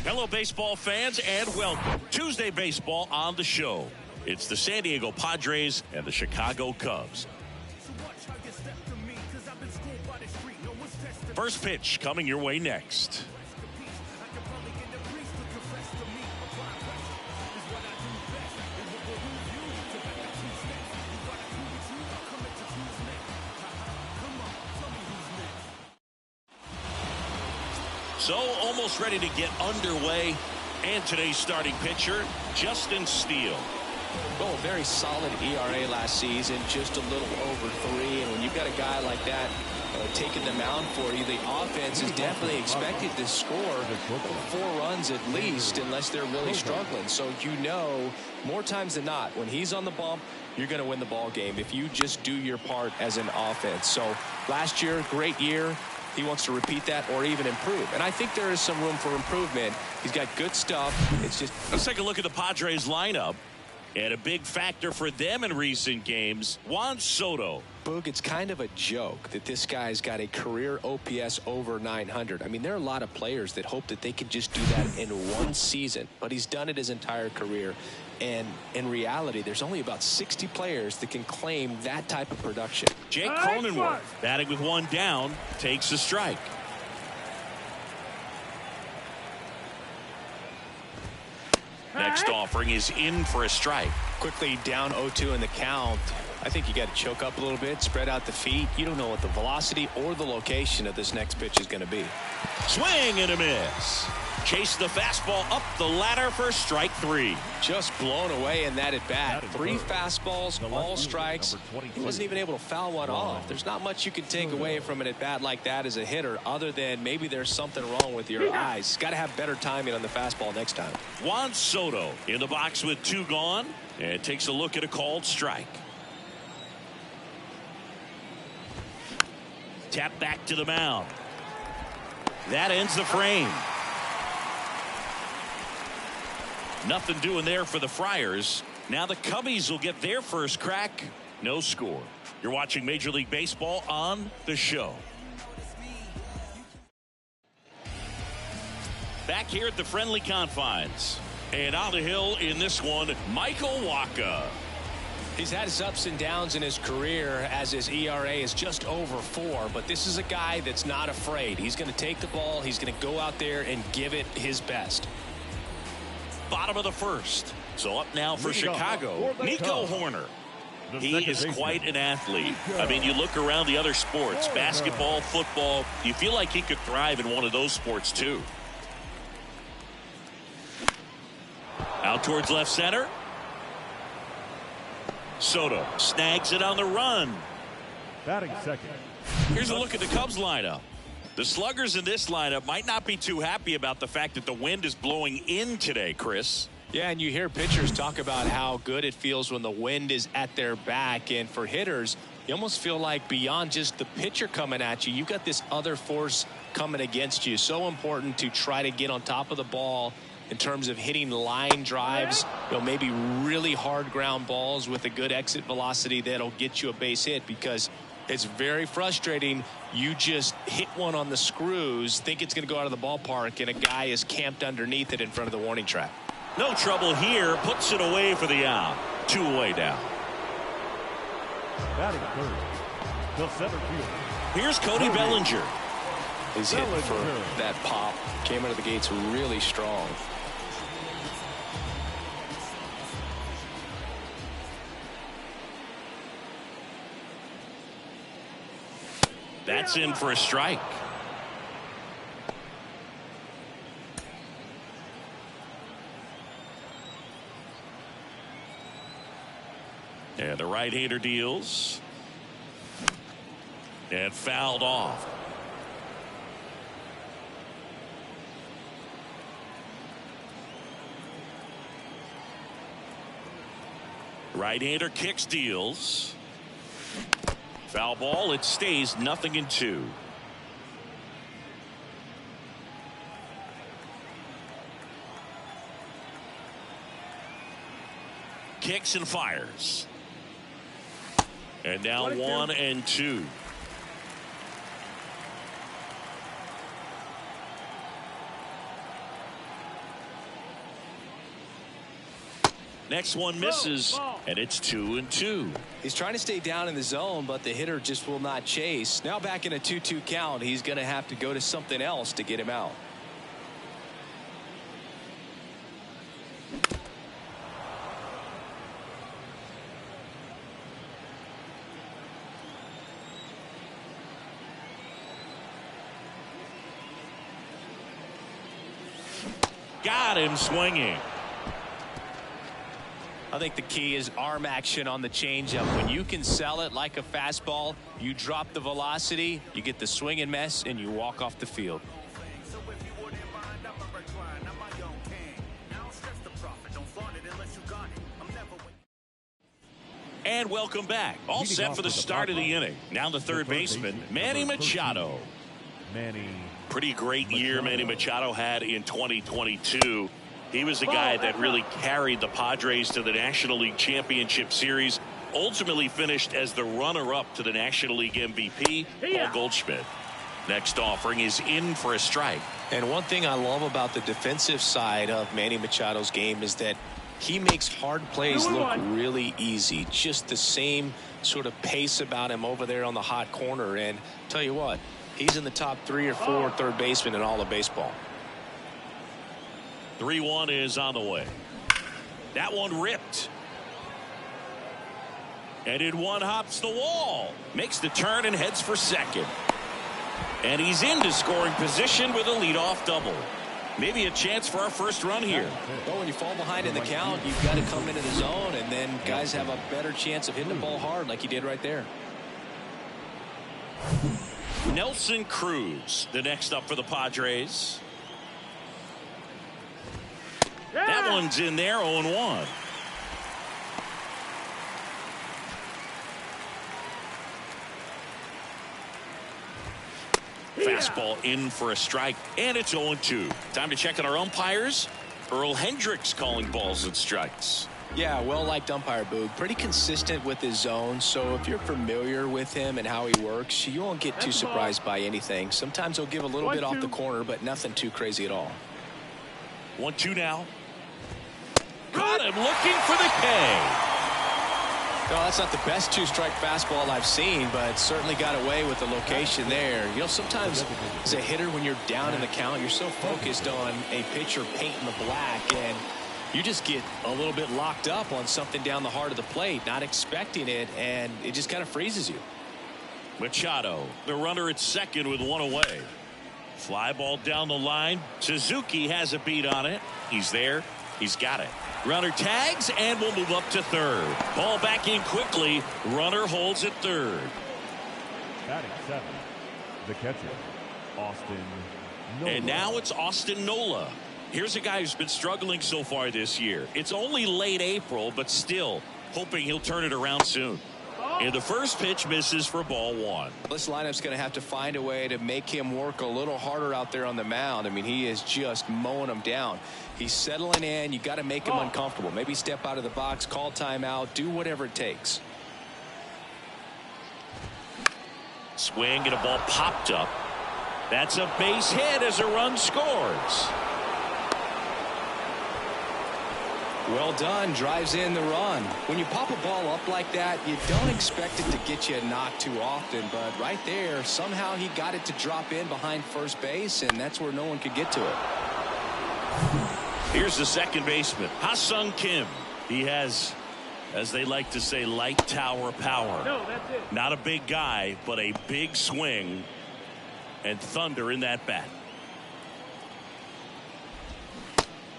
Hello, baseball fans, and welcome. Tuesday baseball on the show. It's the San Diego Padres and the Chicago Cubs. First pitch coming your way next. So almost ready to get underway. And today's starting pitcher, Justin Steele. Well, a very solid ERA last season, just a little over 3. And when you've got a guy like that taking the mound for you, the offense is definitely expected to score 4 runs at least, unless they're really struggling. So you know, more times than not, when he's on the bump, you're going to win the ball game if you just do your part as an offense. So last year, great year. He wants to repeat that or even improve. And I think there is some room for improvement. He's got good stuff. It's just... Let's take a look at the Padres lineup. And a big factor for them in recent games, Juan Soto. Boog, it's kind of a joke that this guy's got a career OPS over 900. I mean, there are a lot of players that hope that they can just do that in one season. But he's done it his entire career. And in reality, there's only about 60 players that can claim that type of production. Jake Cronenworth, batting with 1 down, takes a strike. Next offering is in for a strike. Quickly down 0-2 in the count. I think you got to choke up a little bit, spread out the feet. You don't know what the velocity or the location of this next pitch is going to be. Swing and a miss. Chase the fastball up the ladder for strike 3. Just blown away in that at bat. 3 fastballs, all strikes. He wasn't even able to foul one off. There's not much you can take away from an at bat like that as a hitter, other than maybe there's something wrong with your eyes. Got to have better timing on the fastball next time. Juan Soto in the box with 2 gone, and takes a look at a called strike. Tap back to the mound. That ends the frame. Nothing doing there for the Friars. Now the Cubbies will get their first crack. No score. You're watching Major League Baseball on the show. Back here at the friendly confines. And on the hill in this one, Michael Wacha. He's had his ups and downs in his career as his ERA is just over 4. But this is a guy that's not afraid. He's going to take the ball. He's going to go out there and give it his best. Bottom of the first. So up now for Chicago, Nico Horner. He is quite an athlete. I mean, you look around the other sports, basketball, football, you feel like he could thrive in one of those sports too. Out towards left center. Soto snags it on the run. Batting second. Here's a look at the Cubs lineup. The sluggers in this lineup might not be too happy about the fact that the wind is blowing in today, Chris. Yeah, and you hear pitchers talk about how good it feels when the wind is at their back. And for hitters, you almost feel like beyond just the pitcher coming at you, you've got this other force coming against you. So important to try to get on top of the ball in terms of hitting line drives, maybe really hard ground balls with a good exit velocity that'll get you a base hit, because it's very frustrating. You just hit one on the screws, think it's going to go out of the ballpark, and a guy is camped underneath it in front of the warning track. No trouble here. Puts it away for the out. 2 away down. Batting third, the center field. Here's Cody Bellinger. His hit for that pop came out of the gates really strong. That's in for a strike. And the right-hander deals. And fouled off. Right-hander kicks, deals. Foul ball. It stays 0-2. Kicks and fires. And now 1-2. Next one misses, and it's 2-2. He's trying to stay down in the zone, but the hitter just will not chase. Now back in a 2-2 count, he's going to have to go to something else to get him out. Got him swinging. I think the key is arm action on the changeup. When you can sell it like a fastball, you drop the velocity, you get the swing and miss, and you walk off the field. And welcome back. All set for the start of the inning. Now the third baseman, Manny Machado. Pretty great year Manny Machado had in 2022. He was the guy that really carried the Padres to the National League Championship Series. Ultimately finished as the runner-up to the National League MVP, Paul Goldschmidt. Next offering is in for a strike. And one thing I love about the defensive side of Manny Machado's game is that he makes hard plays look really easy. Just the same sort of pace about him over there on the hot corner. And tell you what, he's in the top 3 or 4 third basemen in all of baseball. 3-1 is on the way. That one ripped. And in one hops the wall. Makes the turn and heads for second. And he's into scoring position with a leadoff double. Maybe a chance for our first run here. Well, when you fall behind in the count, you've got to come into the zone, and then guys have a better chance of hitting the ball hard like he did right there. Nelson Cruz, the next up for the Padres. That one's in there, 0-1. Fastball in for a strike, and it's 0-2. Time to check on our umpires. Earl Hendricks calling balls and strikes. Yeah, well-liked umpire, Boog. Pretty consistent with his zone, so if you're familiar with him and how he works, you won't get too surprised by anything. Sometimes he'll give a little bit off the corner, but nothing too crazy at all. 1-2 now. Caught him looking for the K. No, that's not the best 2-strike fastball I've seen, but certainly got away with the location there. You know, sometimes as a hitter, when you're down in the count, you're so focused on a pitcher painting the black, and you just get a little bit locked up on something down the heart of the plate, not expecting it, and it just kind of freezes you. Machado, the runner at second with one away. Fly ball down the line. Suzuki has a beat on it. He's there. He's got it. Runner tags and will move up to third. Ball back in quickly. Runner holds at third. Batting 7, the catcher, Austin Nola. And now it's Austin Nola. Here's a guy who's been struggling so far this year. It's only late April, but still hoping he'll turn it around soon. And the first pitch misses for ball 1. This lineup's going to have to find a way to make him work a little harder out there on the mound. I mean, he is just mowing him down. He's settling in. You got to make him uncomfortable. Maybe step out of the box, call timeout, do whatever it takes. Swing and a ball popped up. That's a base hit as a run scores. Well done, drives in the run. When you pop a ball up like that, you don't expect it to get you a knock too often, but right there, somehow he got it to drop in behind first base, and that's where no one could get to it. Here's the second baseman, Ha-Sung Kim. He has, as they like to say, light tower power. No, that's it. Not a big guy, but a big swing and thunder in that bat.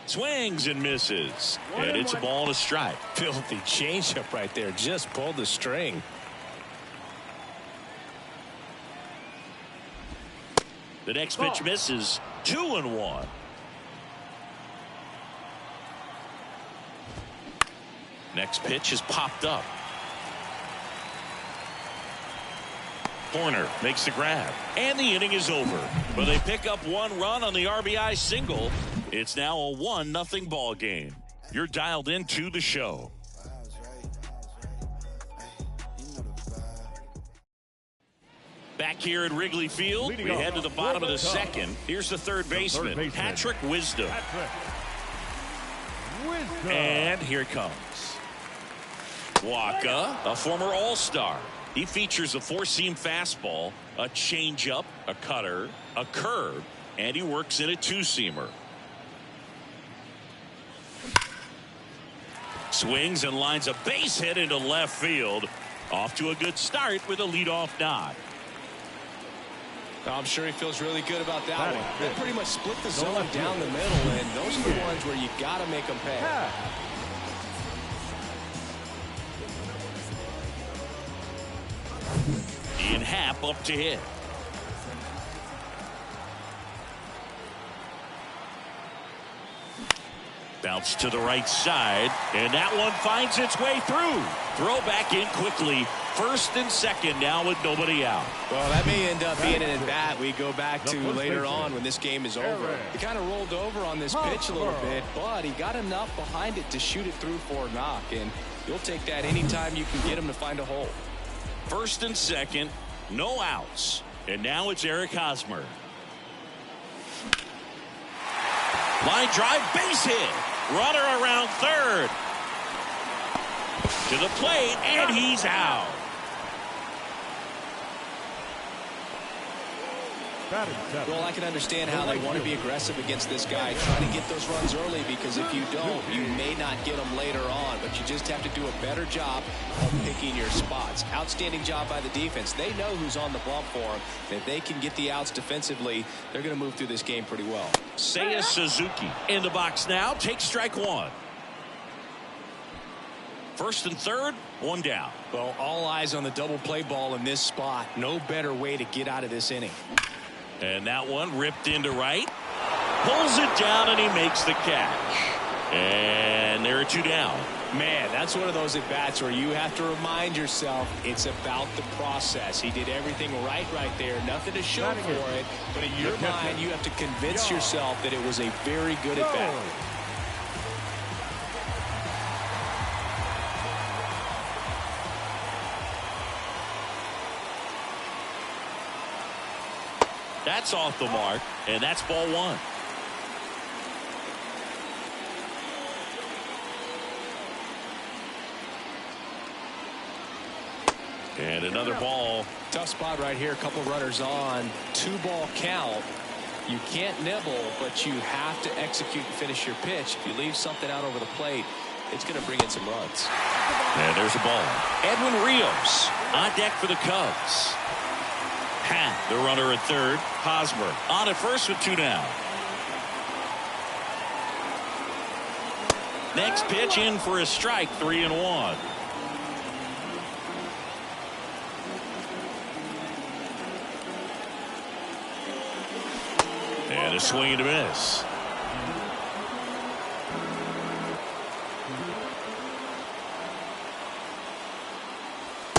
Swings and misses, and it's a ball and a strike. Filthy changeup right there, just pulled the string. The next pitch misses. 2-1. Next pitch is popped up. Horner makes the grab, and the inning is over. But they pick up one run on the RBI single. It's now a 1-0 ball game. You're dialed into the show. Back here at Wrigley Field, we head to the bottom of the second. Here's the third baseman, Patrick Wisdom. And here it comes. Waka, a former All-Star. He features a four-seam fastball, a changeup, a cutter, a curve, and he works in a two-seamer. Swings and lines a base hit into left field. Off to a good start with a leadoff nod. I'm sure he feels really good about that one. They pretty much split the zone down the middle, and those are the ones where you got to make them pay. Ian Happ up to hit. Bounce to the right side, and that one finds its way through. Throw back in quickly. First and second now with nobody out. Well, that may end up being an at-bat we go back to later on when this game is over. He kind of rolled over on this pitch a little bit, but he got enough behind it to shoot it through for a knock, and you'll take that anytime you can get him to find a hole. First and second, no outs. And now it's Eric Hosmer. Line drive, base hit. Runner around third. To the plate, and he's out. Well, I can understand how they want to be aggressive against this guy, trying to get those runs early, because if you don't, you may not get them later on. But you just have to do a better job of picking your spots. Outstanding job by the defense. They know who's on the bump for them. If they can get the outs defensively, they're going to move through this game pretty well. Seiya Suzuki in the box now. Takes strike one. First and third, one down. Well, all eyes on the double play ball in this spot. No better way to get out of this inning. And that one ripped into right. Pulls it down, and he makes the catch. And there are two down. Man, that's one of those at-bats where you have to remind yourself it's about the process. He did everything right there. Nothing to show for it. But in your mind, you have to convince yourself that it was a very good at-bat. That's off the mark, and that's ball one. And another ball. Tough spot right here. A couple runners on. 2-ball count. You can't nibble, but you have to execute and finish your pitch. If you leave something out over the plate, it's going to bring in some runs. And there's a ball. Edwin Rios on deck for the Cubs. The runner at third. Hosmer on at first with two down. Next pitch in for a strike, 3-1. And a swing and a miss.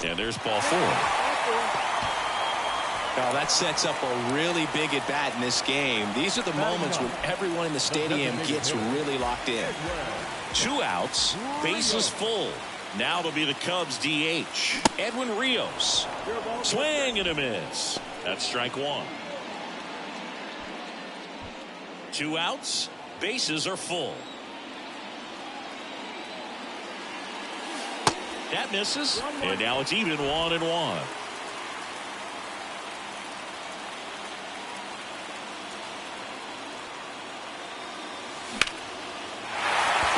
And there's ball four. Now that sets up a really big at-bat in this game. These are the moments when everyone in the stadium gets really locked in. Two outs, bases full. Now it'll be the Cubs DH. Edwin Rios. Swing and a miss. That's strike one. Two outs, bases are full. That misses, and now it's even 1-1.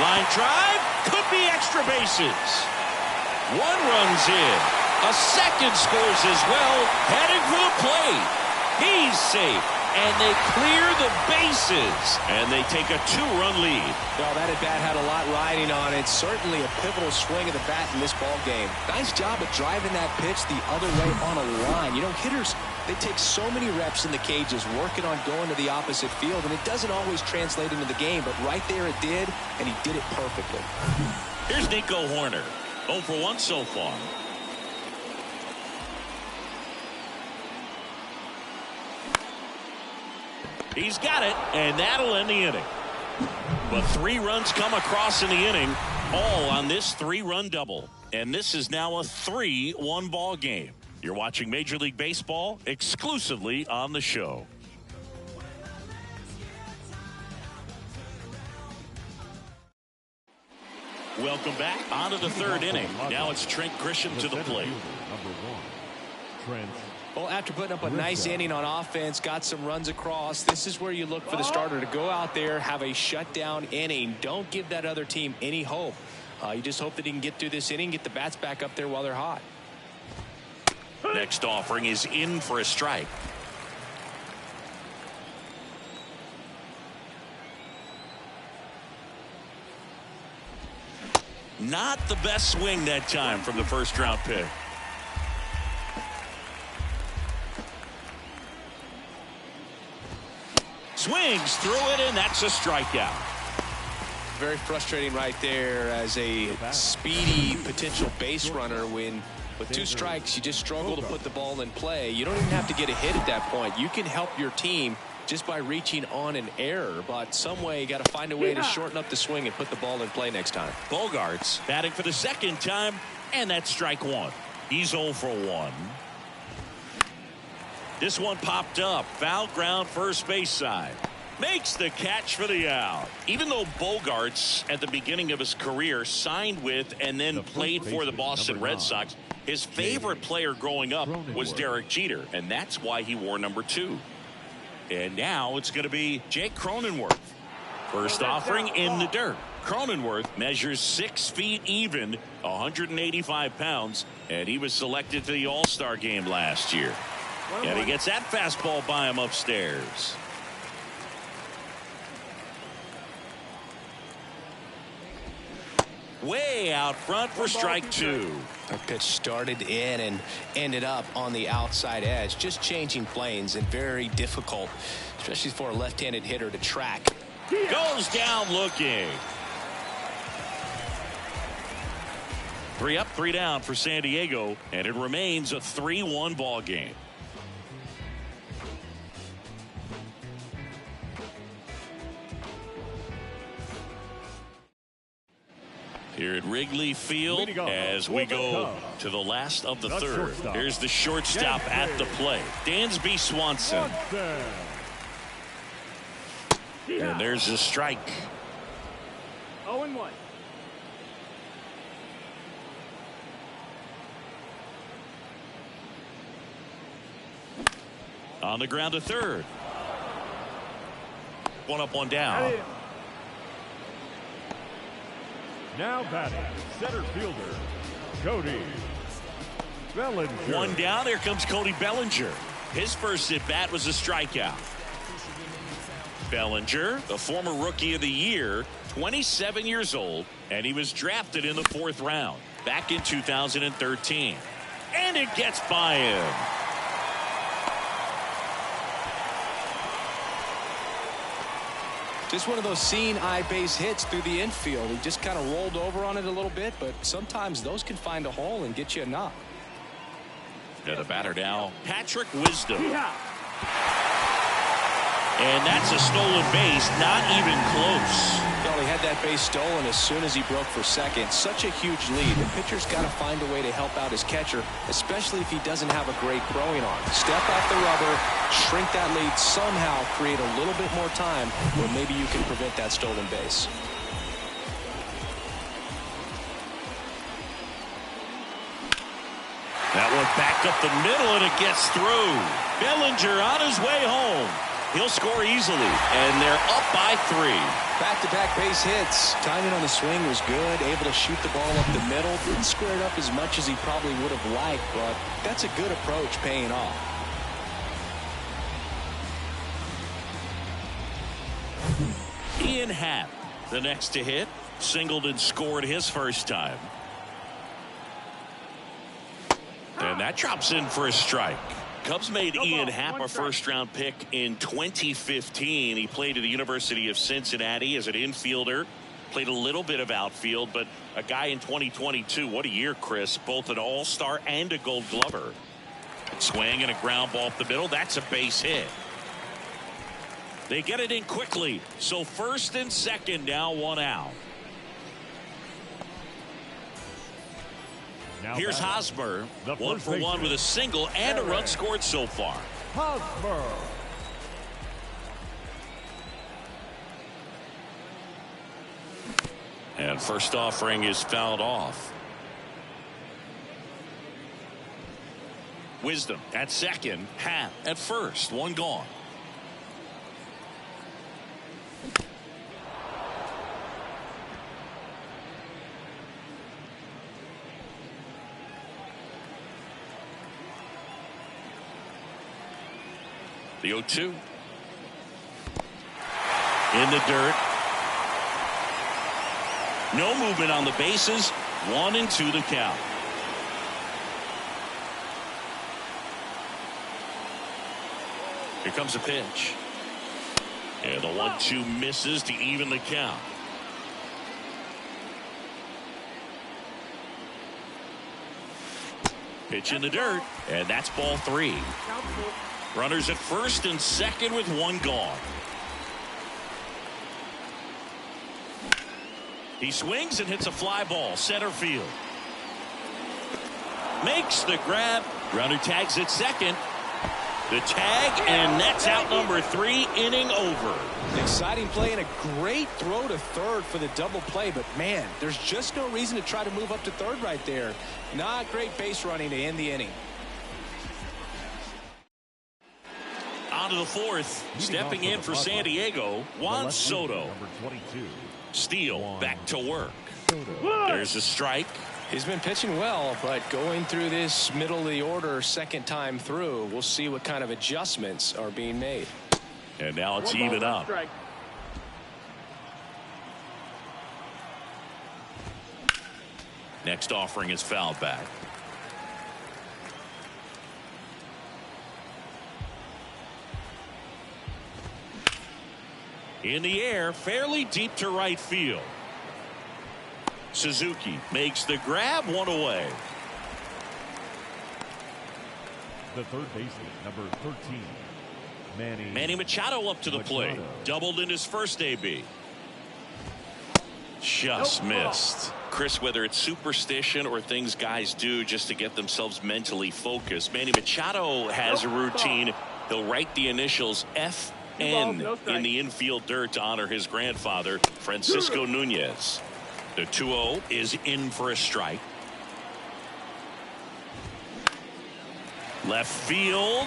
Line drive, could be extra bases. One runs in. A second scores as well, heading for the plate. He's safe, and they clear the bases, and they take a 2-run lead. Well, that at-bat had a lot riding on it. Certainly a pivotal swing of the bat in this ball game. Nice job of driving that pitch the other way on a line. You know, hitters, they take so many reps in the cages working on going to the opposite field, and it doesn't always translate into the game, but right there it did, and he did it perfectly. Here's Nico Hoerner. 0 for 1 so far. He's got it, and that'll end the inning. But 3 runs come across in the inning, all on this 3-run double. And this is now a 3-1 ball game. You're watching Major League Baseball exclusively on the show. Welcome back. On to the third inning. Now it's Trent Grisham to the plate. Well, after putting up a nice inning on offense, got some runs across, this is where you look for the starter to go out there, have a shutdown inning. Don't give that other team any hope. You just hope that he can get through this inning, get the bats back up there while they're hot. Next offering is in for a strike. Not the best swing that time from the first round pick. Swings through it, and that's a strikeout. Very frustrating right there as a speedy potential base runner when with 2 strikes you just struggle to put the ball in play. You don't even have to get a hit at that point. You can help your team just by reaching on an error, but some way you got to find a way to shorten up the swing and put the ball in play next time. Bogarts batting for the second time, and that's strike 1. He's 0 for 1. This one popped up. Foul ground, first base side. Makes the catch for the out. Even though Bogarts at the beginning of his career signed with and then played for the Boston Red Sox, his favorite player growing up was Derek Jeter, and that's why he wore number 2. And now it's going to be Jake Cronenworth. First offering in the dirt. Cronenworth measures 6 feet even, 185 pounds, and he was selected for the All-Star game last year. And he gets that fastball by him upstairs. Way out front for strike 2. A pitch started in and ended up on the outside edge, just changing planes, and very difficult, especially for a left-handed hitter to track. Goes down looking. 3 up, 3 down for San Diego, and it remains a 3-1 ball game. Here at Wrigley Field as we go to the last of the third. Here's the shortstop at the plate, Dansby Swanson. And there's a strike. 0-1. On the ground to third. 1 up, 1 down. Now batting, center fielder, Cody Bellinger. 1 down. Here comes Cody Bellinger. His first at bat was a strikeout. Bellinger, the former Rookie of the Year, 27 years old, and he was drafted in the 4th round back in 2013. And it gets by him. Just one of those seeing eye base hits through the infield. He just kind of rolled over on it a little bit, but sometimes those can find a hole and get you a knock. To the batter now, Patrick Wisdom. And that's a stolen base, not even close. Well, he had that base stolen as soon as he broke for second. Such a huge lead. The pitcher's got to find a way to help out his catcher, especially if he doesn't have a great throwing arm. Step off the rubber, shrink that lead, somehow create a little bit more time where maybe you can prevent that stolen base. That one backed up the middle, and it gets through. Bellinger on his way home. He'll score easily, and they're up by 3. Back-to-back base hits. Timing on the swing was good. Able to shoot the ball up the middle. Didn't square it up as much as he probably would have liked, but that's a good approach paying off. Ian Happ, the next to hit. Singled and scored his first time. And that drops in for a strike. Cubs made Ian Happ a first-round pick in 2015. He played at the University of Cincinnati as an infielder. Played a little bit of outfield, but a guy in 2022. What a year, Chris. Both an all-star and a gold glover. Swing and a ground ball up the middle. That's a base hit. They get it in quickly. So first and second, now 1 out. Now here's Hosmer, 1 for 1 with a single and a run scored so far. Hosmer. And first offering is fouled off. Wisdom at second, Happ at first, one gone. The 0-2. In the dirt. No movement on the bases. 1-2 the count. Here comes a pitch. And the 1-2 misses to even the count. Pitch in the dirt. And that's ball 3. Runners at first and second with one gone. He swings and hits a fly ball center field. Makes the grab. Runner tags at second. The tag, and that's out number 3, inning over. Exciting play and a great throw to third for the double play, but man, there's just no reason to try to move up to third right there. Not great base running to end the inning. On to the fourth. Stepping in for San Diego, Juan Soto. Steele back to work. There's a strike. He's been pitching well, but going through this middle of the order second time through, we'll see what kind of adjustments are being made. And now it's even up. Next offering is fouled back. In the air, fairly deep to right field. Suzuki makes the grab, one away. The third baseman, number 13, Manny Machado up to the plate. Doubled in his first AB. Just missed. Chris, whether it's superstition or things guys do just to get themselves mentally focused, Manny Machado has a routine. He'll write the initials FN in the infield dirt to honor his grandfather, Francisco Nunez. The 2-0 is in for a strike. Left field.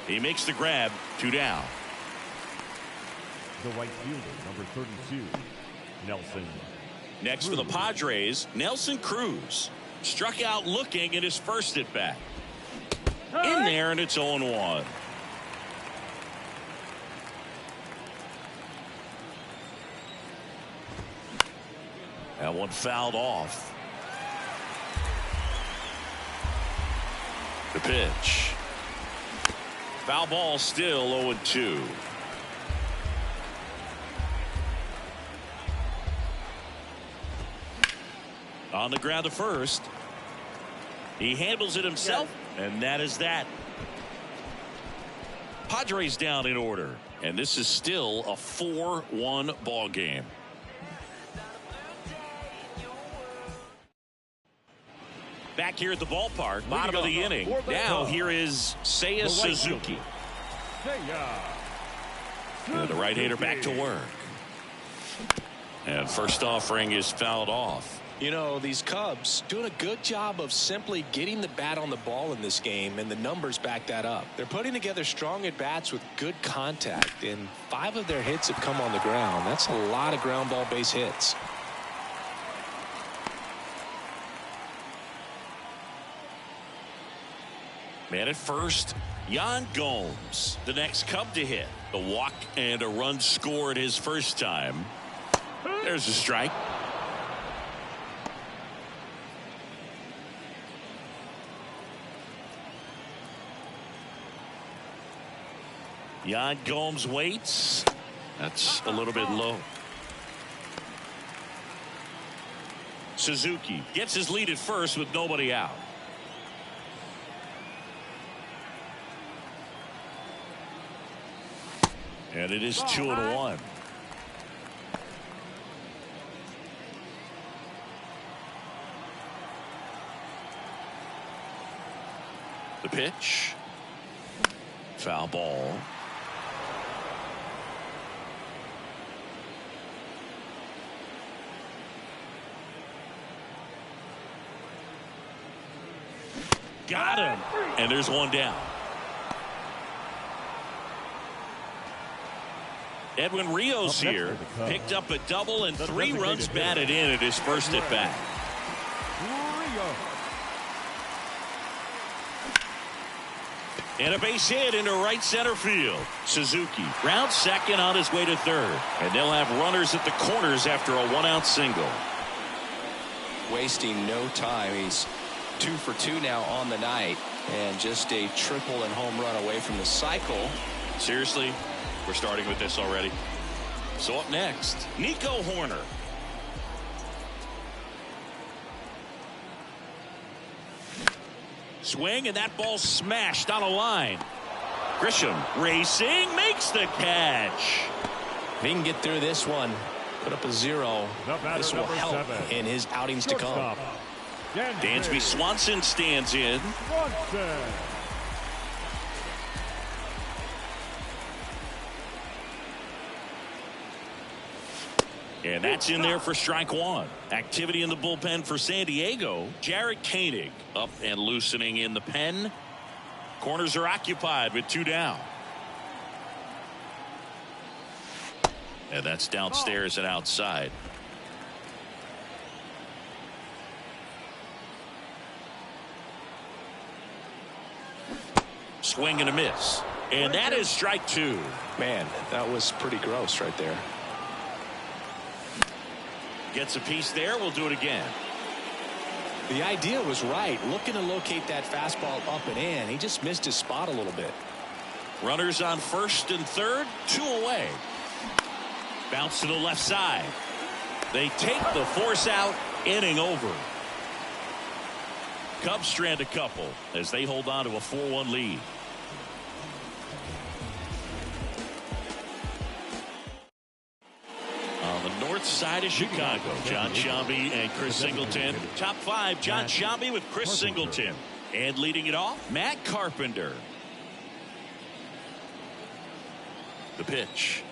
He makes the grab. 2 down. The right fielder, number 32, Nelson. Next for the Padres, Nelson Cruz. Struck out looking at his first at bat. In there, and it's 0-1. That one fouled off. The pitch. Foul ball, still 0-2. On the ground to first. He handles it himself, and that is that. Padres down in order, and this is still a 4-1 ball game. Back here at the ballpark, bottom of the inning. Now here is Seiya Suzuki. And the right-hander back to work. And first offering is fouled off. You know, these Cubs doing a good job of simply getting the bat on the ball in this game, and the numbers back that up. They're putting together strong at-bats with good contact, and 5 of their hits have come on the ground. That's a lot of ground ball base hits. Man at first, Yan Gomes, the next Cub to hit. The walk and a run scored his first time. There's a strike. Yan Gomes waits. That's a little bit low. Suzuki gets his lead at first with nobody out. And it is 2-1. The pitch. Foul ball. Got him. And there's one down. Edwin Rios here picked up a double and 3 runs batted in at his first at bat. And a base hit into right center field. Suzuki rounds second on his way to third. And they'll have runners at the corners after a 1-out single. Wasting no time. He's 2 for 2 now on the night. And just a triple and home run away from the cycle. Seriously, we're starting with this already. So up next, Nico Horner. Swing, and that ball smashed on a line. Grisham racing, makes the catch. If he can get through this one, put up a 0, this will help in his outings to come. Dansby Swanson stands in. And that's in there for strike 1. Activity in the bullpen for San Diego. Jared Koenig up and loosening in the pen. Corners are occupied with 2 down. And that's downstairs and outside. Swing and a miss. And that is strike 2. Man, that was pretty gross right there. Gets a piece there. We'll do it again. The idea was right. Looking to locate that fastball up and in. He just missed his spot a little bit. Runners on first and third. 2 away. Bounce to the left side. They take the force out. Inning over. Cubs strand a couple as they hold on to a 4-1 lead. Side of Chicago, John Sciambi and Chris Singleton. Top 5, John Sciambi with Chris Singleton. And leading it off, Matt Carpenter. The pitch.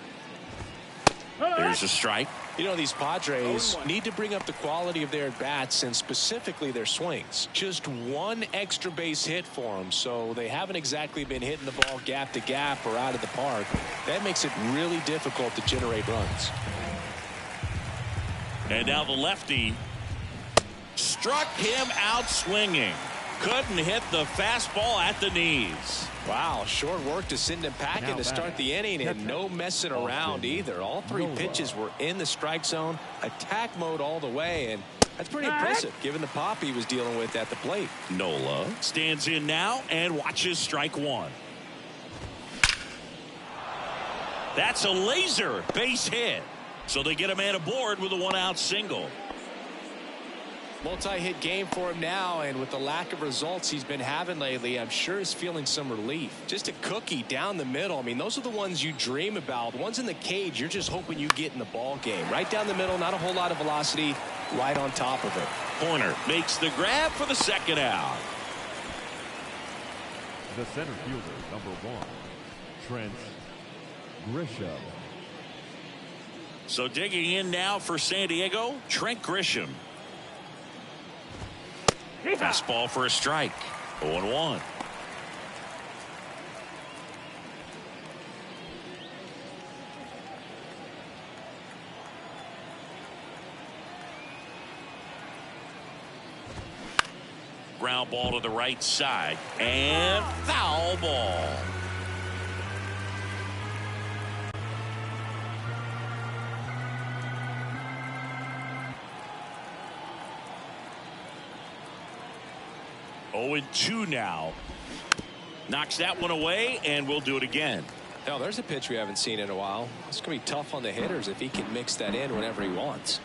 There's a strike. You know, these Padres need to bring up the quality of their bats and specifically their swings. Just 1 extra base hit for them, so they haven't exactly been hitting the ball gap to gap or out of the park. That makes it really difficult to generate runs. And now the lefty struck him out swinging. Couldn't hit the fastball at the knees. Wow, short work to send him packing to start the inning, and no messing around either. All 3 pitches were in the strike zone, attack mode all the way, and that's pretty impressive given the pop he was dealing with at the plate. Nola stands in now and watches strike 1. That's a laser base hit. So they get a man aboard with a 1-out single. Multi-hit game for him now, and with the lack of results he's been having lately, I'm sure he's feeling some relief. Just a cookie down the middle. I mean, those are the ones you dream about. The ones in the cage, you're just hoping you get in the ball game. Right down the middle, not a whole lot of velocity, right on top of it. Horner makes the grab for the 2nd out. The center fielder, number 1, Trent Grisham. So digging in now for San Diego, Trent Grisham. Fastball for a strike. 0-1. Ground ball to the right side and foul ball. Oh, and 2 now. Knocks that one away, and we'll do it again. Now, there's a pitch we haven't seen in a while. It's going to be tough on the hitters if he can mix that in whenever he wants.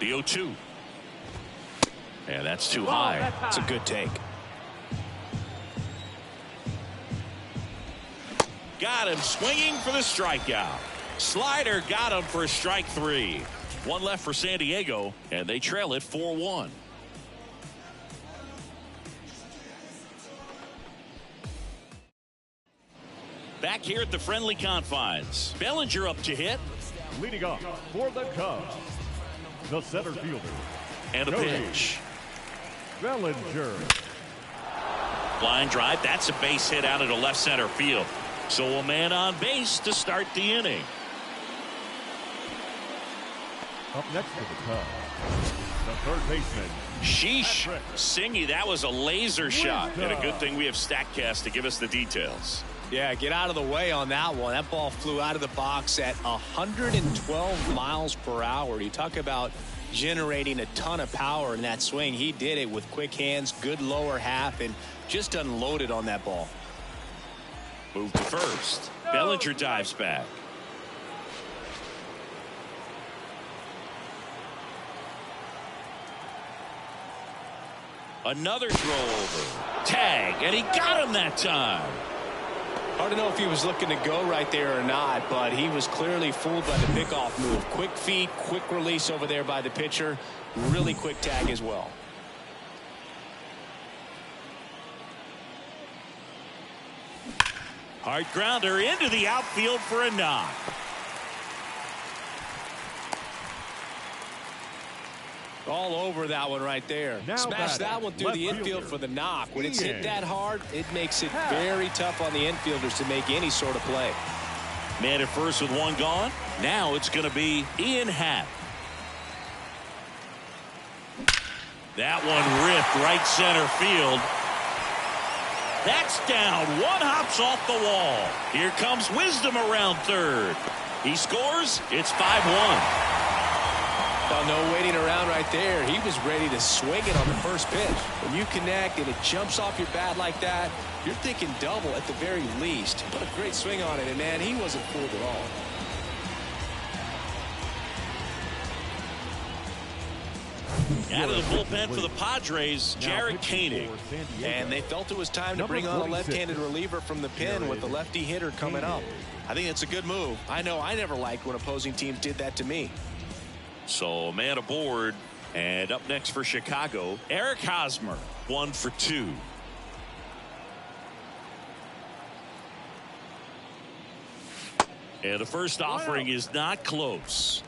The 0-2. And that's too high. It's a good take. Got him swinging for the strikeout. Slider got him for strike 3. One left for San Diego, and they trail it 4-1. Back here at the friendly confines. Bellinger up to hit. Leading off for the Cubs, the center fielder. And a pitch. Bellinger. Line drive. That's a base hit out into left center field. So a man on base to start the inning. Up next to the Cubs, the third baseman. Sheesh. Singy, that was a laser shot. And a good thing we have StatCast to give us the details. Yeah, get out of the way on that one. That ball flew out of the box at 112 miles per hour. You talk about generating a ton of power in that swing. He did it with quick hands, good lower half, and just unloaded on that ball. Move to first. Bellinger dives back. Another throw over. Tag, and he got him that time. Hard to know if he was looking to go right there or not, but he was clearly fooled by the pickoff move. Quick feet, quick release over there by the pitcher. Really quick tag as well. Hard grounder into the outfield for a knock. All over that one right there. Now Smash that one through the infield for the knock. When it's hit that hard, it makes it very tough on the infielders to make any sort of play. Man at first with one gone. Now it's going to be Ian Happ. That one ripped right center field. That's down. One hops off the wall. Here comes Wisdom around third. He scores. It's 5-1. No waiting around right there. He was ready to swing it on the first pitch. When you connect and it jumps off your bat like that, you're thinking double at the very least. What a great swing on it, and man, he wasn't fooled at all. Out of the bullpen for the Padres, Jared Koenig. And they felt it was time to bring on a left-handed reliever from the pen with the lefty hitter coming up. I think it's a good move. I know I never liked when opposing teams did that to me. So man aboard, and up next for Chicago, Eric Hosmer, 1 for 2. And the first offering is not close.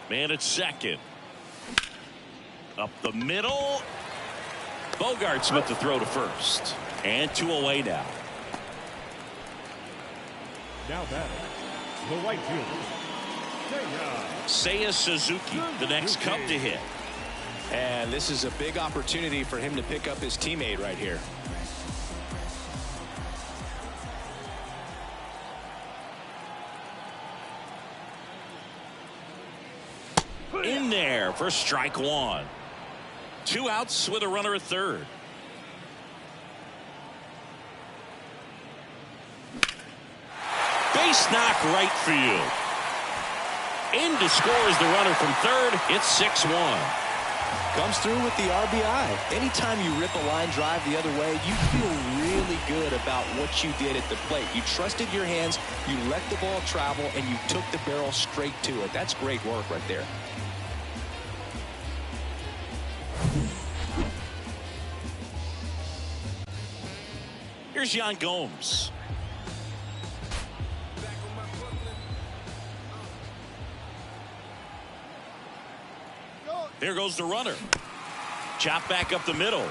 Man at second. Up the middle. Bogarts with the throw to first. And 2 away now. Now batting, the right fielder, Seiya Suzuki, the next Cub to hit. And this is a big opportunity for him to pick up his teammate right here. In there for strike 1. 2 outs with a runner at third. Base knock right field. In to score is the runner from third. It's 6-1. Comes through with the RBI. Anytime you rip a line drive the other way, you feel really good about what you did at the plate. You trusted your hands, you let the ball travel, and you took the barrel straight to it. That's great work right there. Here's Yan Gomes. There goes the runner. Chop back up the middle.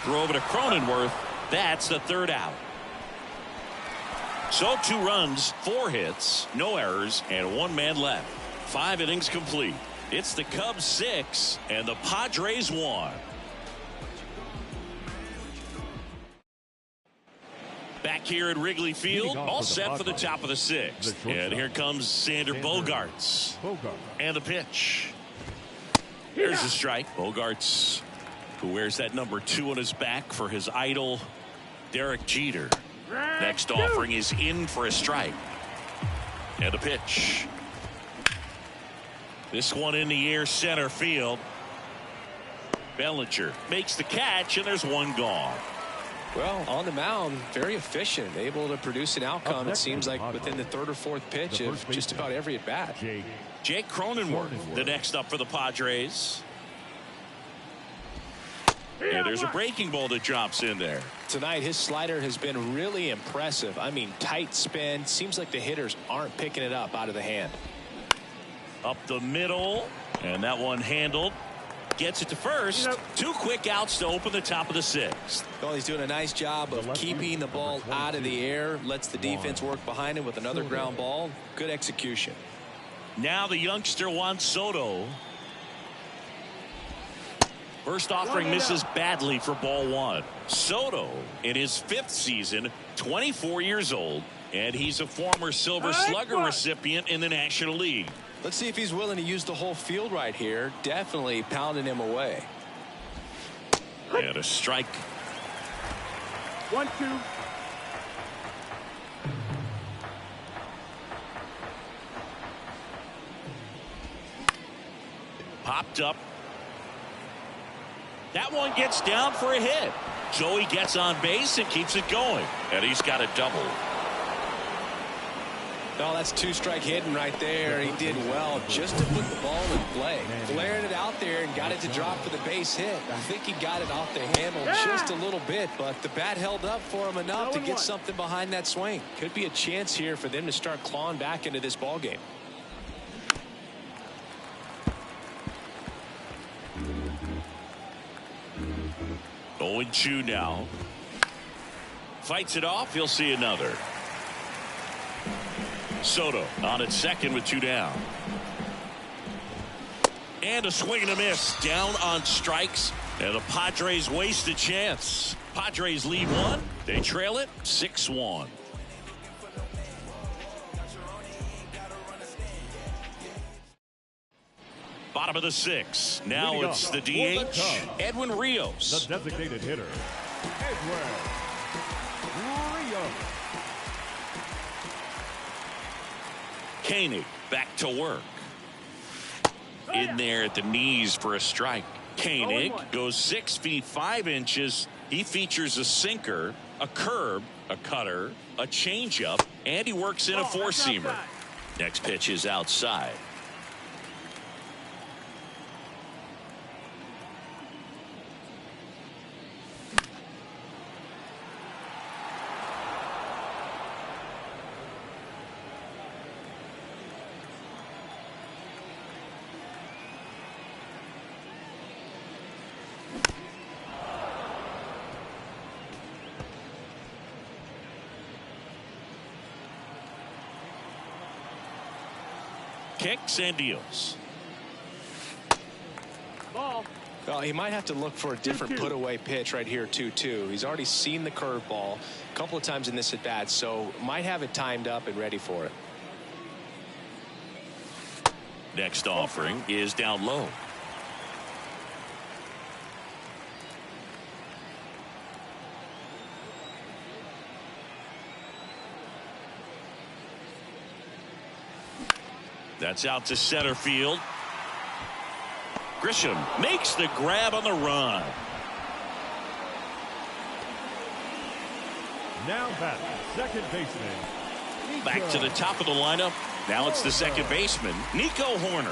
Throw over to Cronenworth. That's the third out. So 2 runs, 4 hits, no errors, and 1 man left. 5 innings complete. It's the Cubs 6 and the Padres 1. Back here at Wrigley Field, all set for the top of the 6th. And here comes Sander Bogarts. And the pitch. Here's the strike. Bogarts who wears that number 2 on his back for his idol, Derek Jeter. Next offering is in for a strike. And a pitch. This one in the air, center field. Bellinger makes the catch, and there's one gone. Well, on the mound, very efficient, able to produce an outcome, it seems like, within the 3rd or 4th pitch of just about every at-bat. Jake Cronenworth, the next up for the Padres. And there's a breaking ball that drops in there. Tonight, his slider has been really impressive. I mean, tight spin. Seems like the hitters aren't picking it up out of the hand. Up the middle, and that one handled. Gets it to first. 2 quick outs to open the top of the 6th. Well, he's doing a nice job of keeping the ball out of the air. Lets the defense work behind him with another ground ball. Good execution. Now the youngster Juan Soto. First offering misses badly for ball 1. Soto in his 5th season, 24 years old, and he's a former Silver Slugger recipient in the National League. Let's see if he's willing to use the whole field right here. Definitely pounding him away. And a strike. 1-2. Popped up. That one gets down for a hit. Joey gets on base and keeps it going. And he's got a double. No, that's 2-strike hitting right there. He did well just to put the ball in play. Flared it out there and got it to drop for the base hit. I think he got it off the handle just a little bit, but the bat held up for him enough to get something behind that swing. Could be a chance here for them to start clawing back into this ball game. Oh, 0-2 now. Fights it off. He'll see another. Soto on at second with 2 down. And a swing and a miss. Down on strikes. And the Padres waste a chance. Padres lead 1. They trail it 6-1. Bottom of the 6th. Now it's the DH, Edwin Rios. The designated hitter, Edwin Rios. Koenig back to work. In there at the knees for a strike. Koenig goes 6 feet 5 inches. He features a sinker, a curve, a cutter, a changeup, and he works in a 4-seamer. Next pitch is outside. Kicks and deals. Ball. Well, he might have to look for a different put-away pitch right here, 2-2. He's already seen the curveball a couple of times in this at-bat, so might have it timed up and ready for it. Next offering is down low. That's out to center field. Grisham makes the grab on the run. Now batting, second baseman. Back to the top of the lineup. Now it's the second baseman, Nico Horner.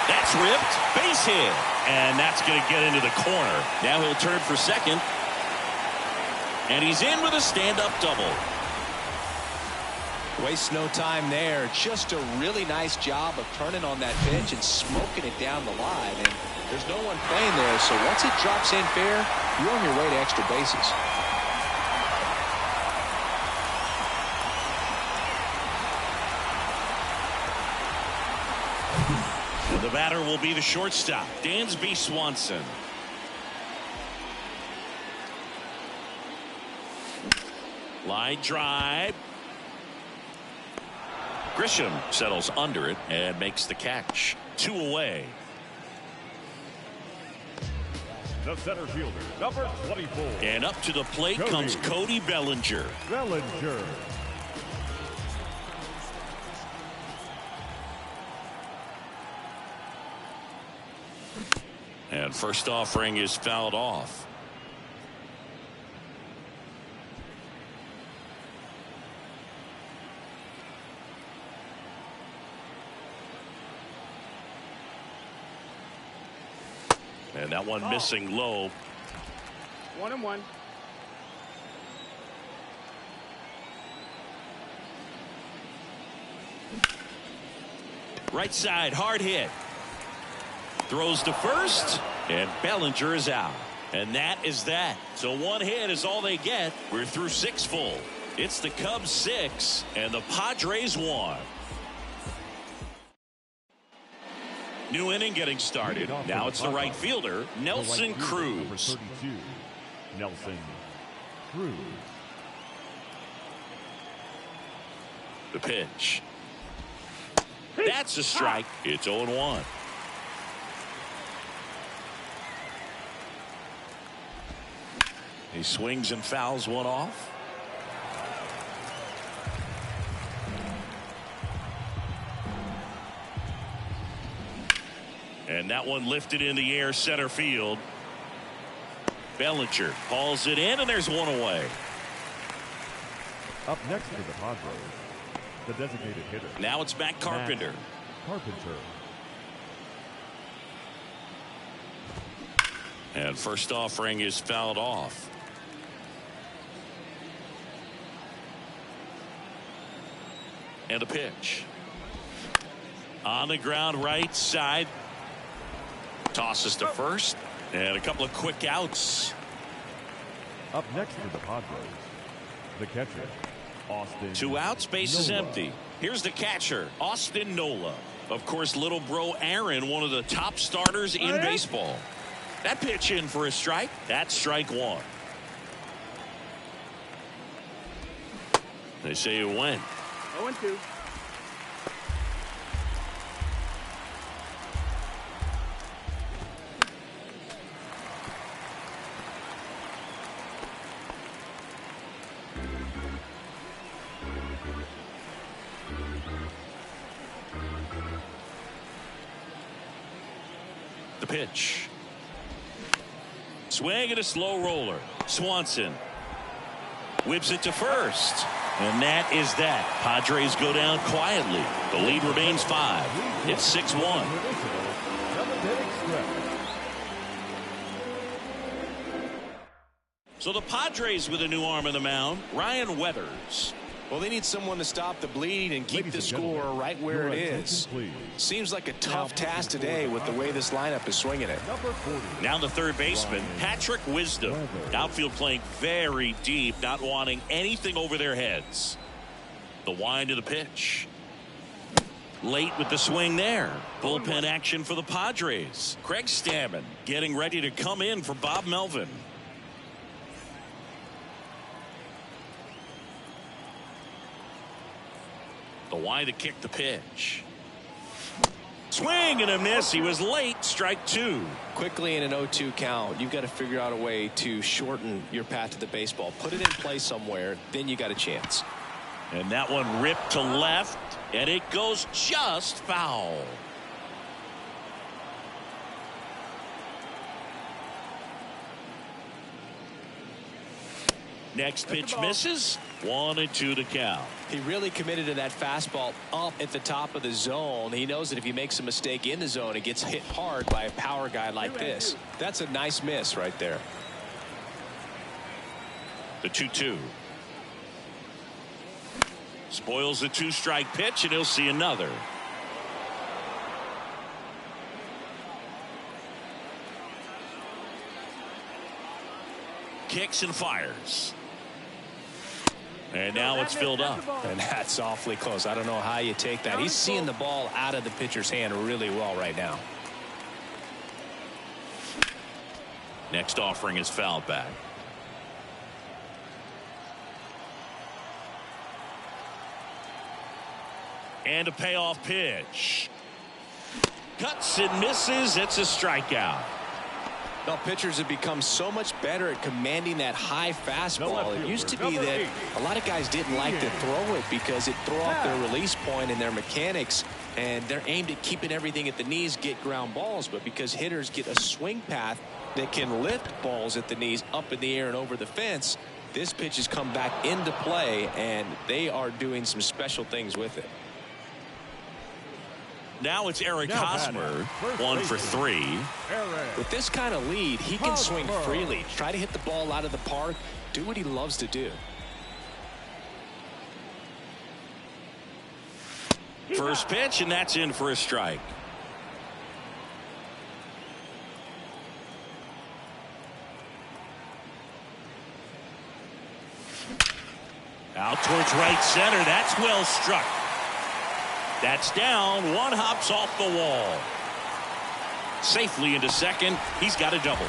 That's ripped. Base hit. And that's going to get into the corner. Now he'll turn for second. And he's in with a stand-up double. Wastes no time there. Just a really nice job of turning on that pitch and smoking it down the line. And there's no one playing there, so once it drops in fair, you're on your way to extra bases. And the batter will be the shortstop, Dansby Swanson. Line drive. Grisham settles under it and makes the catch. 2 away. The center fielder, number 24. And up to the plate comes Cody Bellinger. And first offering is fouled off. And that one missing low. 1-1. Right side, hard hit. Throws to first, and Bellinger is out. And that is that. So 1 hit is all they get. We're through 6 full. It's the Cubs 6 and the Padres 1. New inning getting started. Now it's the right fielder, Nelson Cruz. Nelson Cruz. The pitch. That's a strike. It's 0-1. He swings and fouls one off. And that one lifted in the air center field. Bellinger hauls it in, and there's 1 away. Up next for the Padres, the designated hitter. Now it's Matt Carpenter. And first offering is fouled off. And a pitch. On the ground right side. Tosses to first. And a couple of quick outs. Up next for the Padres, the catcher, Austin. 2 outs, base is empty. Here's the catcher, Austin Nola. Of course, little bro Aaron, one of the top starters in baseball. That pitch in for a strike. That's strike 1. They say it went. 0-2. The pitch. Swing and a slow roller. Swanson whips it to first. And that is that. Padres go down quietly. The lead remains 5. It's 6-1. So the Padres with a new arm in the mound, Ryan Weathers. Well, they need someone to stop the bleed and keep the score right where it is. Seems like a tough task today with the way this lineup is swinging it. Now the third baseman, Patrick Wisdom. Outfield playing very deep, not wanting anything over their heads. The wind of the pitch. Late with the swing there. Bullpen action for the Padres. Craig Stammen getting ready to come in for Bob Melvin. The wind to kick the pitch. Swing and a miss. He was late. Strike 2. Quickly in an 0-2 count, you've got to figure out a way to shorten your path to the baseball. Put it in play somewhere, then you got a chance. And that one ripped to left, and it goes just foul. Next pitch misses. 1-2 to count. He really committed to that fastball up at the top of the zone. He knows that if he makes a mistake in the zone, it gets hit hard by a power guy like this. That's a nice miss right there. The 2-2. Spoils the 2-strike pitch, and he'll see another. Kicks and fires. And now it's filled up. And that's awfully close. I don't know how you take that. He's seeing the ball out of the pitcher's hand really well right now. Next offering is fouled back. And a payoff pitch. Cuts and misses. It's a strikeout. Well, pitchers have become so much better at commanding that high fastball. It used to be that a lot of guys didn't like to throw it because it threw off their release point and their mechanics, and they're aimed at keeping everything at the knees, get ground balls. But because hitters get a swing path that can lift balls at the knees up in the air and over the fence, this pitch has come back into play, and they are doing some special things with it. Now it's Eric Hosmer, 1 for 3. With this kind of lead, he can swing freely, try to hit the ball out of the park, do what he loves to do. First pitch, and that's in for a strike. Out towards right center. That's well struck. That's down. One hops off the wall. Safely into second. He's got a double.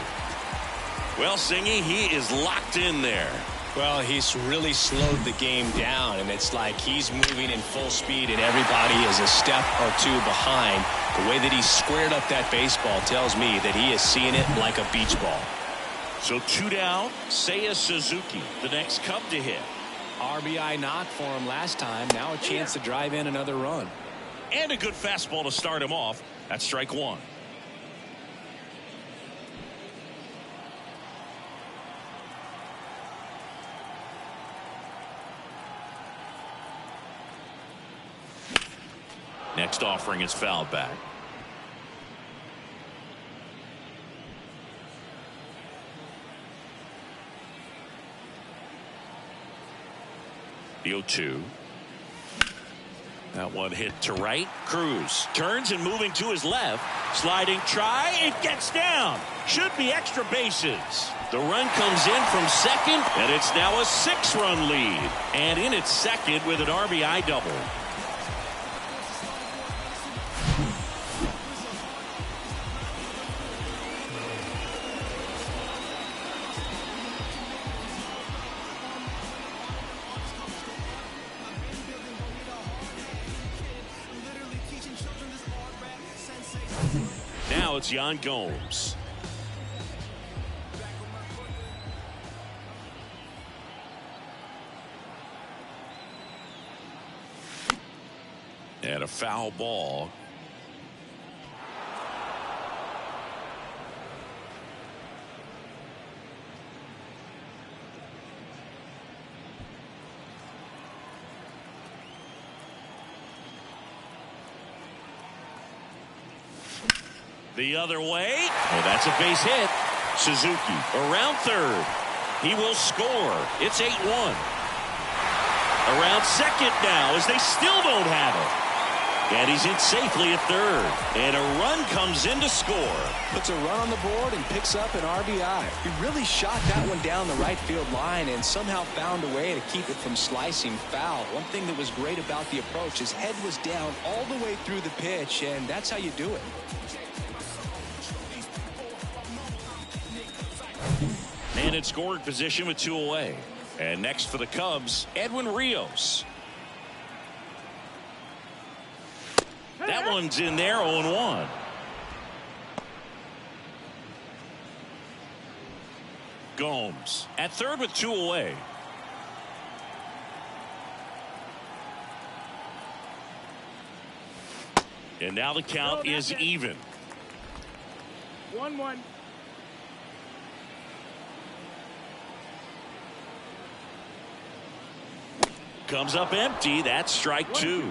Well, Singy, he is locked in there. Well, he's really slowed the game down, and it's like he's moving in full speed, and everybody is a step or two behind. The way that he squared up that baseball tells me that he is seeing it like a beach ball. So 2 down. Seiya Suzuki, the next Cub to hit. RBI knock for him last time. Now a chance to drive in another run. And a good fastball to start him off. That's strike 1. Next offering is fouled back. The 0-2. That one hit to right. Cruz turns and moving to his left. Sliding try. It gets down. Should be extra bases. The run comes in from second, and it's now a 6-run lead. And in its second with an RBI double. Now it's Yan Gomes. And a foul ball. The other way. Oh, that's a base hit. Suzuki around third. He will score. It's 8-1. Around second now as they still don't have it. And he's in safely at third. And a run comes in to score. Puts a run on the board and picks up an RBI. He really shot that one down the right field line and somehow found a way to keep it from slicing foul. One thing that was great about the approach, his head was down all the way through the pitch, and that's how you do it. And in scoring position with 2 away. And next for the Cubs, Edwin Rios. That one's in there, 0-1. Gomes at third with 2 away. And now the count is even. 1-1. Comes up empty. That's strike 2.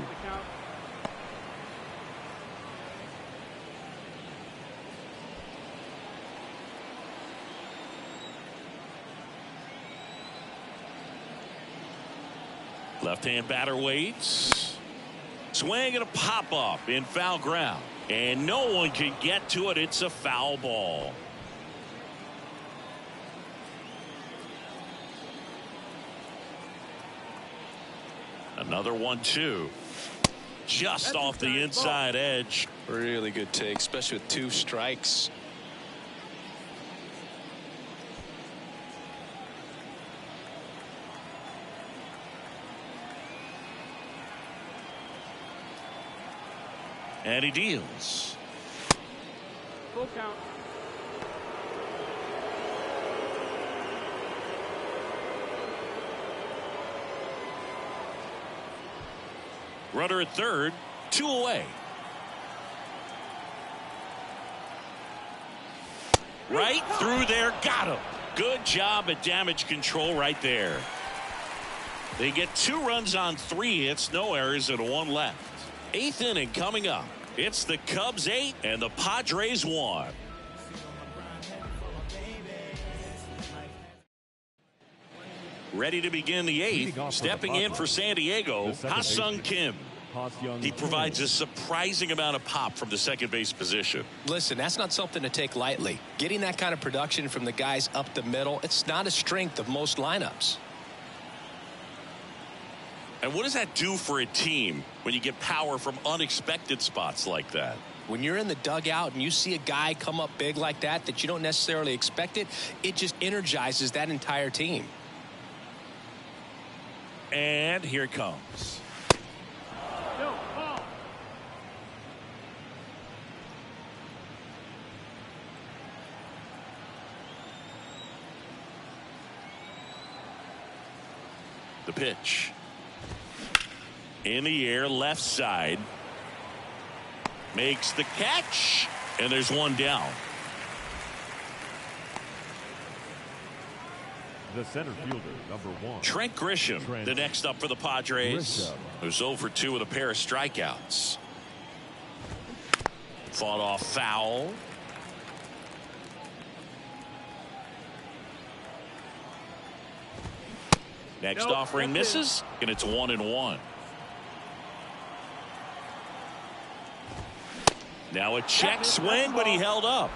Left-hand batter waits. Swing and a pop-up in foul ground. And no one can get to it. It's a foul ball. Another 1-2. Just off the inside edge. Really good take, especially with 2 strikes. And he deals. Full count. Runner at third, 2 away. Right through there, got him. Good job at damage control right there. They get 2 runs on 3 hits, no errors, and 1 left. 8th inning coming up. It's the Cubs 8 and the Padres 1. Ready to begin the 8th. Stepping in for San Diego, Ha-Sung Kim. He provides a surprising amount of pop from the second base position. Listen, that's not something to take lightly. Getting that kind of production from the guys up the middle, it's not a strength of most lineups. And what does that do for a team when you get power from unexpected spots like that? When you're in the dugout and you see a guy come up big like that you don't necessarily expect it, it just energizes that entire team. And here it comes. No, ball. The pitch. In the air, left side. Makes the catch. And there's 1 down. The center fielder, number 1. Trent Grisham, the next up for the Padres. Who's 0 for 2 with a pair of strikeouts. Fought off foul. Next offering misses, and it's 1-1. Now a check swing, but he held up.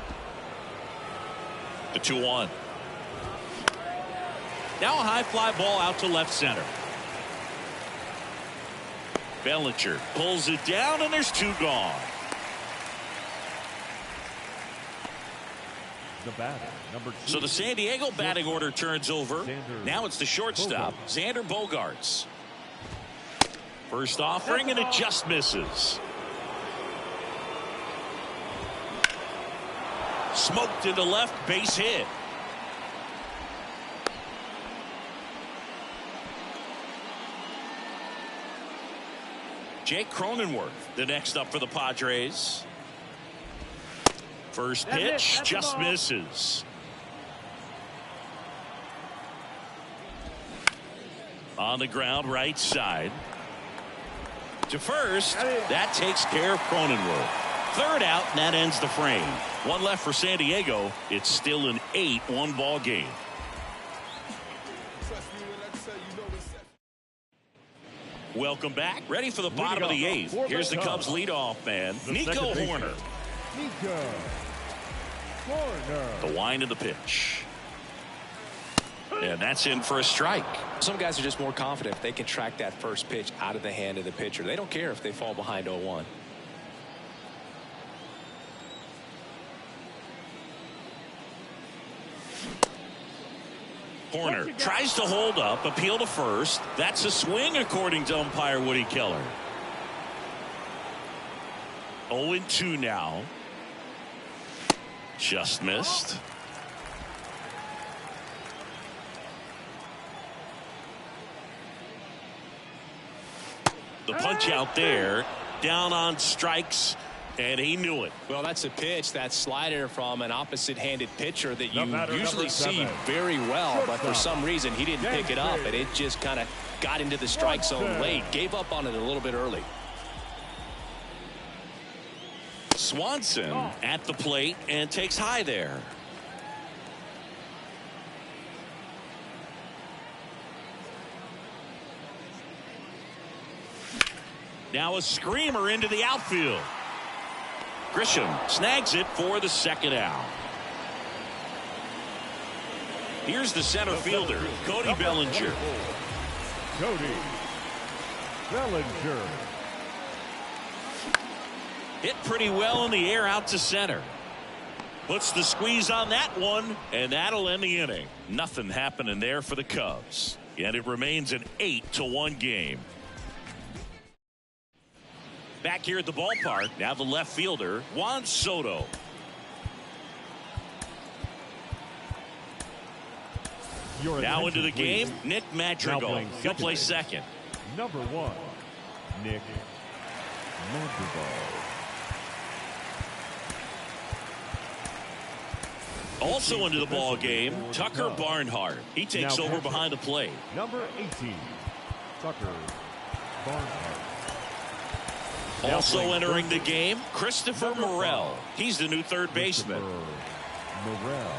The 2-1. Now a high fly ball out to left center. Bellinger pulls it down, and there's 2 gone. The batter, number 2. So the San Diego batting order turns over. Now it's the shortstop, Xander Bogaerts. First offering, and it just misses. Smoked into left, base hit. Jake Cronenworth, the next up for the Padres. First pitch just misses. On the ground, right side. To first, that takes care of Cronenworth. Third out, and that ends the frame. 1 left for San Diego. It's still an 8-1 ball game. Welcome back. Ready for the bottom of the 8th. Here's the Cubs leadoff man, Nico Hoerner. The wind of the pitch. And that's in for a strike. Some guys are just more confident if they can track that first pitch out of the hand of the pitcher. They don't care if they fall behind 0-1. Horner tries to hold up, appeal to first. That's a swing according to umpire Woody Keller. 0-2 now. Just missed. The punch out there, down on strikes, and he knew it. Well, that's a pitch, that slider from an opposite-handed pitcher that you usually see very well, but for some reason he didn't pick it up, and it just kind of got into the strike zone late. Gave up on it a little bit early. Swanson at the plate and takes high there. Now a screamer into the outfield. Grisham snags it for the second out. Here's the center fielder, Cody Bellinger. Cody Bellinger. Hit pretty well in the air out to center. Puts the squeeze on that one, and that'll end the inning. Nothing happening there for the Cubs. And it remains an 8-1 game. Back here at the ballpark, now the left fielder, Juan Soto. Now into the game, Nick Madrigal. He'll play second. Number 1, Nick Madrigal. Also into the ball game, Tucker Barnhart. He takes over behind the plate. Number 18, Tucker Barnhart. Also entering the game, Christopher Morel. He's the new third baseman. Morel.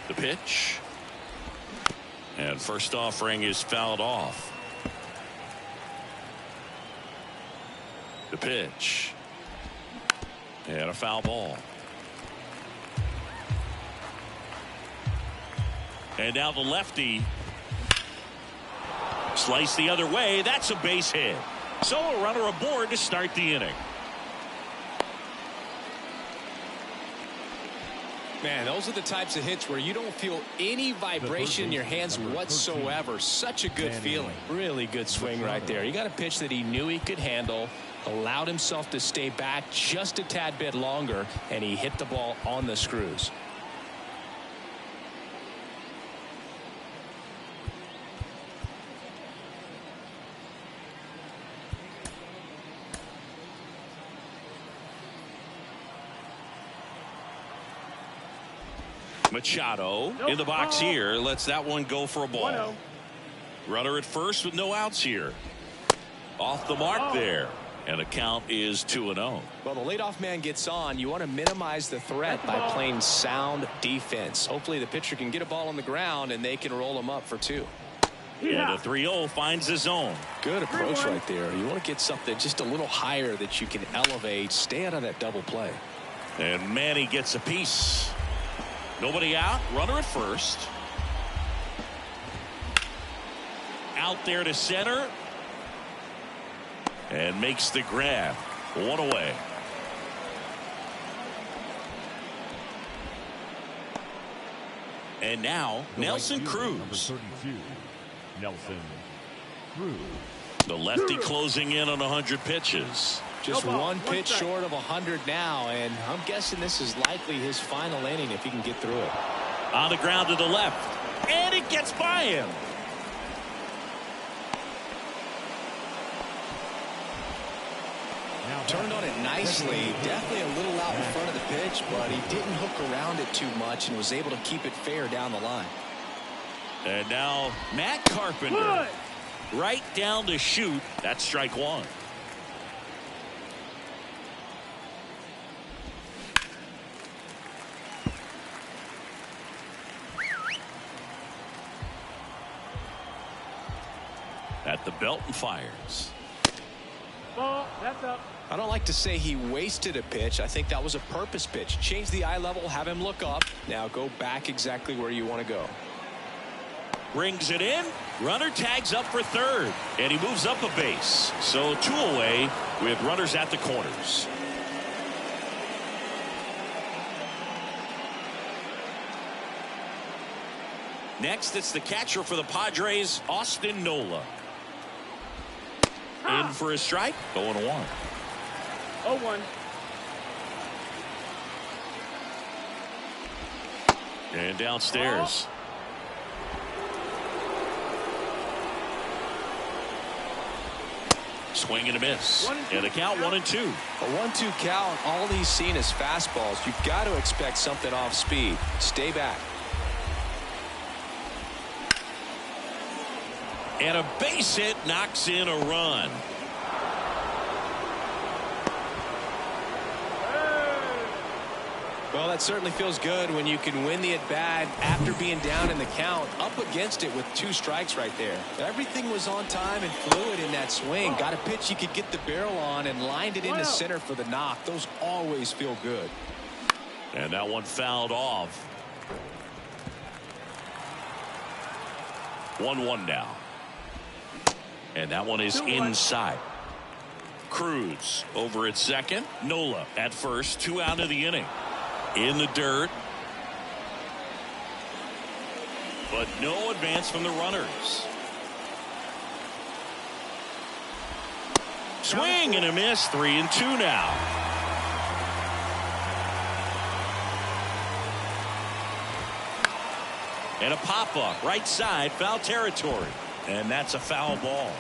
The pitch. And first offering is fouled off. The pitch. And a foul ball. And now the lefty. Slice the other way. That's a base hit. So a runner aboard to start the inning. Man, those are the types of hits where you don't feel any vibration in your hands whatsoever. Such a good feeling. Really good swing right there. He got a pitch that he knew he could handle, allowed himself to stay back just a tad bit longer, and he hit the ball on the screws. Machado in the box here. Lets that one go for a ball. Runner at first with no outs here. Off the mark there. And the count is 2-0. Well, the leadoff man gets on. You want to minimize the threat by playing sound defense. Hopefully the pitcher can get a ball on the ground and they can roll him up for 2. And a 3-0 finds the zone. Good approach right there. You want to get something just a little higher that you can elevate. Stay out of that double play. And Manny gets a piece. Nobody out. Runner at first. Out there to center. And makes the grab. 1 away. And now Nelson Cruz. Number 32, Nelson Cruz. The lefty closing in on 100 pitches. Just one pitch short of 100 now, and I'm guessing this is likely his final inning if he can get through it. On the ground to the left, and it gets by him. Turned on it nicely. Definitely a little out in front of the pitch, but he didn't hook around it too much and was able to keep it fair down the line. And now Matt Carpenter. Right down the chute. That's strike 1. At the belt and fires. Ball, that's up. I don't like to say he wasted a pitch. I think that was a purpose pitch. Change the eye level, have him look up. Now go back exactly where you want to go. Brings it in. Runner tags up for third. And he moves up a base. So 2 away with runners at the corners. Next, it's the catcher for the Padres, Austin Nola. In for a strike. 0-1. 0-1. And downstairs. Swing and a miss. And the count 1-2. A 1-2 count. All he's seen is fastballs. You've got to expect something off speed. Stay back. And a base hit knocks in a run. Well, that certainly feels good when you can win the at-bat after being down in the count, up against it with 2 strikes right there. Everything was on time and fluid in that swing. Got a pitch you could get the barrel on and lined it into center for the knock. Those always feel good. And that one fouled off. 1-1 now. And that one is inside. Cruz over at second. Nola at first. 2 out of the inning. In the dirt. But no advance from the runners. Swing and a miss. 3-2 now. And a pop-up right side, foul territory. And that's a foul ball.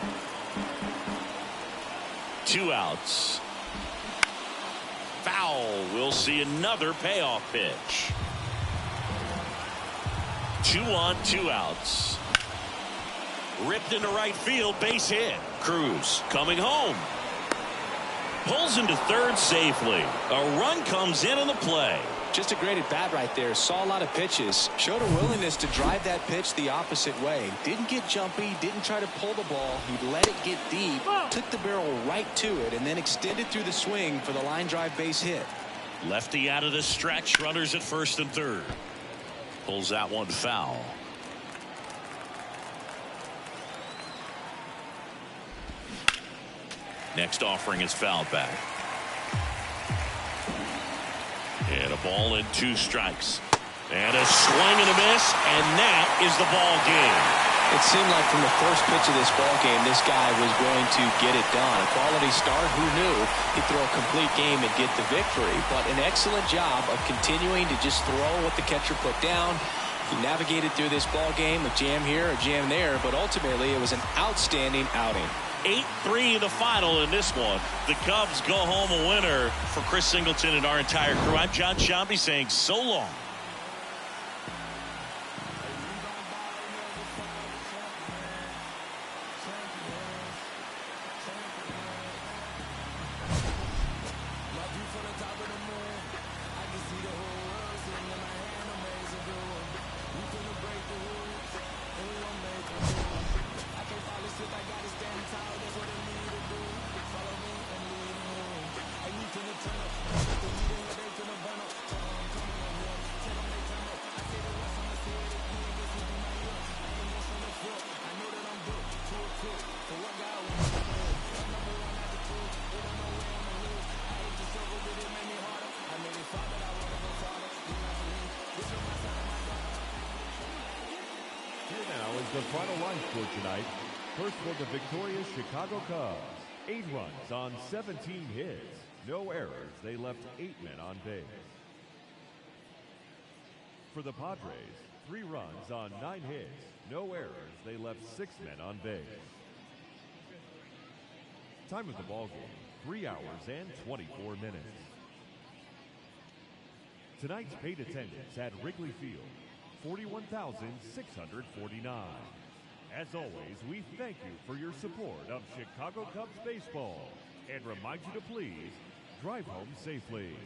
2 outs. Foul. We'll see another payoff pitch. 2 on, 2 outs. Ripped into right field, base hit. Cruz coming home. Pulls into third safely. A run comes in on the play. Just a great at bat right there. Saw a lot of pitches. Showed a willingness to drive that pitch the opposite way. Didn't get jumpy. Didn't try to pull the ball. He let it get deep. Took the barrel right to it and then extended through the swing for the line drive base hit. Lefty out of the stretch. Runners at first and third. Pulls that one foul. Next offering is fouled back. And a ball and 2 strikes. And a swing and a miss, and that is the ball game. It seemed like from the first pitch of this ball game, this guy was going to get it done. A quality start, who knew he'd throw a complete game and get the victory. But an excellent job of continuing to just throw what the catcher put down. He navigated through this ball game, a jam here, a jam there, but ultimately it was an outstanding outing. 8-3 the final in this one. The Cubs go home a winner. For Chris Singleton and our entire crew, I'm John Shambi saying so long. The final line score tonight. First for the victorious Chicago Cubs. 8 runs on 17 hits. No errors. They left 8 men on base. For the Padres, 3 runs on 9 hits. No errors. They left 6 men on base. Time of the ball game, 3 hours and 24 minutes. Tonight's paid attendance at Wrigley Field, 41,649. As always, we thank you for your support of Chicago Cubs baseball and remind you to please drive home safely.